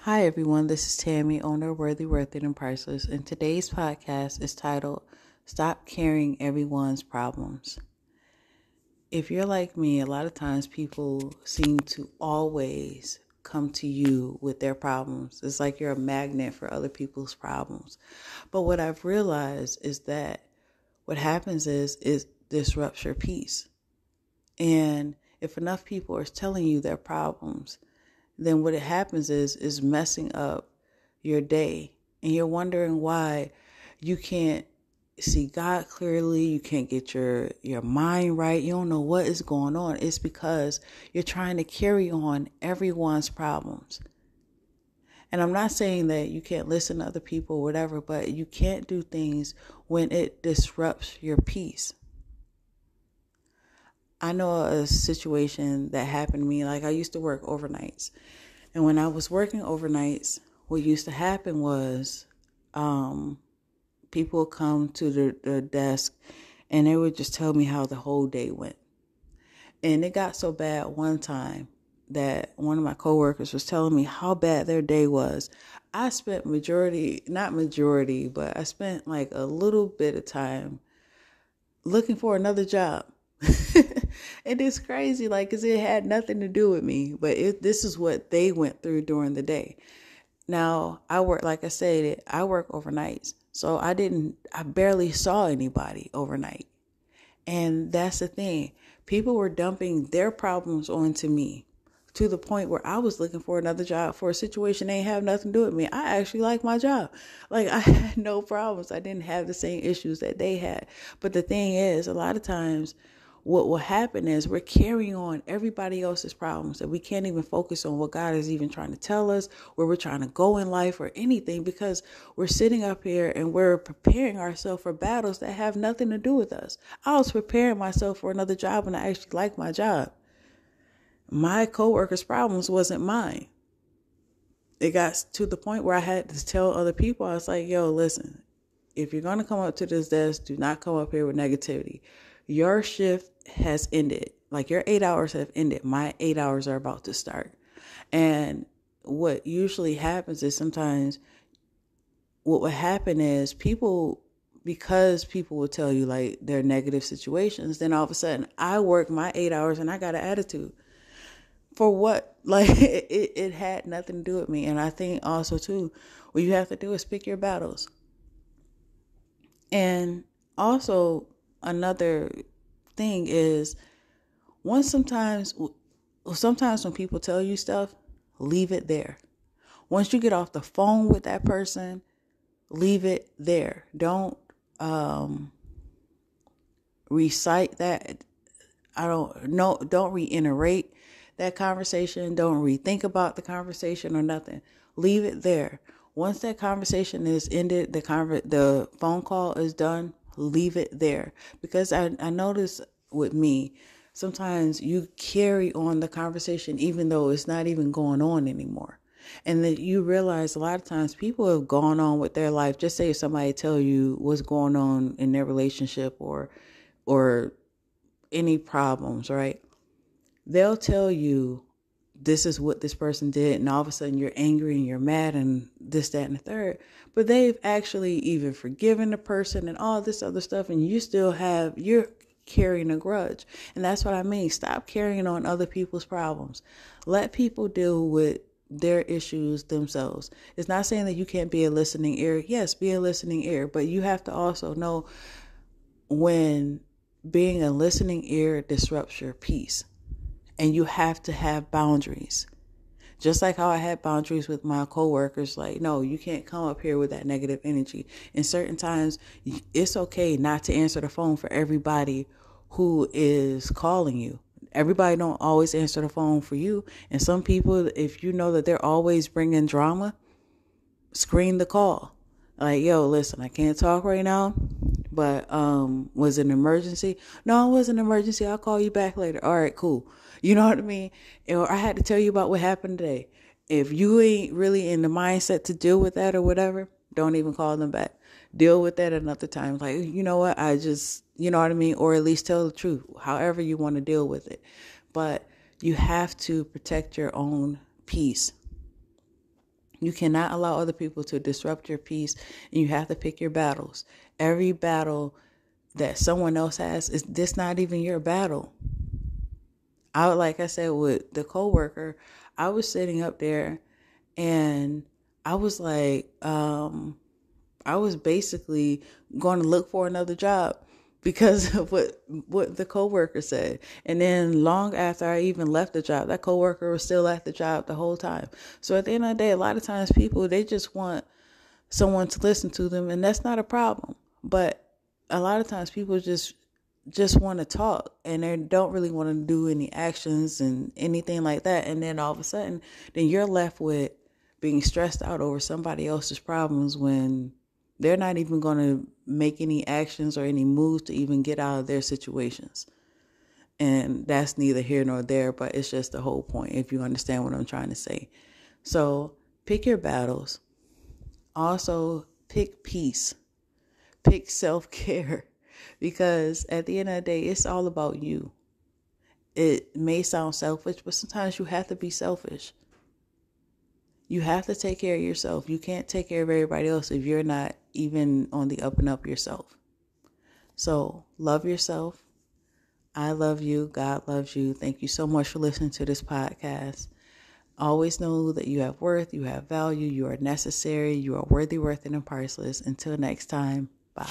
Hi everyone, this is Tammy, owner of Worthy, Worth It, and Priceless, and today's podcast is titled, Stop Carrying Everyone's Problems. If you're like me, a lot of times people seem to always come to you with their problems. It's like you're a magnet for other people's problems. But what I've realized is that what happens is it disrupts your peace. And if enough people are telling you their problems, then what it happens is messing up your day. And you're wondering why you can't see God clearly. You can't get your mind right. You don't know what is going on. It's because you're trying to carry on everyone's problems. And I'm not saying that you can't listen to other people or whatever, but you can't do things when it disrupts your peace. I know a situation that happened to me. Like, I used to work overnights. And when I was working overnights, what used to happen was people would come to the desk and they would just tell me how the whole day went. And it got so bad one time that one of my coworkers was telling me how bad their day was. I spent I spent like a little bit of time looking for another job. And it's crazy, like, because it had nothing to do with me, but this is what they went through during the day. Now, like I said, I work overnights, so I barely saw anybody overnight. And that's the thing. People were dumping their problems onto me to the point where I was looking for another job for a situation they ain't have nothing to do with me. I actually like my job. Like, I had no problems. I didn't have the same issues that they had. But the thing is, a lot of times what will happen is we're carrying on everybody else's problems that we can't even focus on what God is even trying to tell us, where we're trying to go in life or anything, because we're sitting up here and we're preparing ourselves for battles that have nothing to do with us. I was preparing myself for another job and I actually liked my job. My coworkers' problems wasn't mine. It got to the point where I had to tell other people, I was like, yo, listen, if you're going to come up to this desk, do not come up here with negativity. Your shift has ended. Like, your 8 hours have ended. My 8 hours are about to start. And what usually happens is sometimes what would happen is because people will tell you like their negative situations, then all of a sudden I work my 8 hours and I got an attitude. For what? Like, it had nothing to do with me. And I think also too, what you have to do is pick your battles. And also another thing is, sometimes when people tell you stuff, leave it there. Once you get off the phone with that person, leave it there. Don't recite that. Don't reiterate that conversation. Don't rethink about the conversation or nothing. Leave it there. Once that conversation is ended, the phone call is done, leave it there. Because I notice with me, sometimes you carry on the conversation even though it's not even going on anymore. And that you realize a lot of times people have gone on with their life. Just say if somebody tell you what's going on in their relationship or any problems, right? They'll tell you this is what this person did, and all of a sudden you're angry and you're mad and this, that, and the third. But they've actually even forgiven the person and all this other stuff, and you're carrying a grudge. And that's what I mean. Stop carrying on other people's problems. Let people deal with their issues themselves. It's not saying that you can't be a listening ear. Yes, be a listening ear, but you have to also know when being a listening ear disrupts your peace. And you have to have boundaries. Just like how I had boundaries with my coworkers, like, no, you can't come up here with that negative energy. In certain times, it's okay not to answer the phone for everybody who is calling you. Everybody don't always answer the phone for you. And some people, if you know that they're always bringing drama, screen the call. Like, yo, listen, I can't talk right now, but was it an emergency? No, it wasn't an emergency. I'll call you back later. All right, cool. You know what I mean? Or I had to tell you about what happened today. If you ain't really in the mindset to deal with that or whatever, don't even call them back. Deal with that another time. Like, you know what? You know what I mean? Or at least tell the truth, however you want to deal with it. But you have to protect your own peace. You cannot allow other people to disrupt your peace, and you have to pick your battles. Every battle that someone else has is this not even your battle. Like I said, with the coworker, I was sitting up there and I was like, I was basically going to look for another job because of what the coworker said. And then long after I even left the job, that coworker was still at the job the whole time. So at the end of the day, a lot of times people, they just want someone to listen to them, and that's not a problem. But a lot of times people just want to talk, and they don't really want to do any actions and anything like that. And then all of a sudden, then you're left with being stressed out over somebody else's problems when they're not even going to make any actions or any moves to even get out of their situations. And that's neither here nor there, but it's just the whole point, if you understand what I'm trying to say. So pick your battles. Also, pick peace. Pick self-care. Because at the end of the day, it's all about you. It may sound selfish, but sometimes you have to be selfish. You have to take care of yourself. You can't take care of everybody else if you're not even on the up and up yourself. So love yourself. I love you. God loves you. Thank you so much for listening to this podcast. Always know that you have worth, you have value, you are necessary, you are worthy, worth, and priceless. Until next time, bye.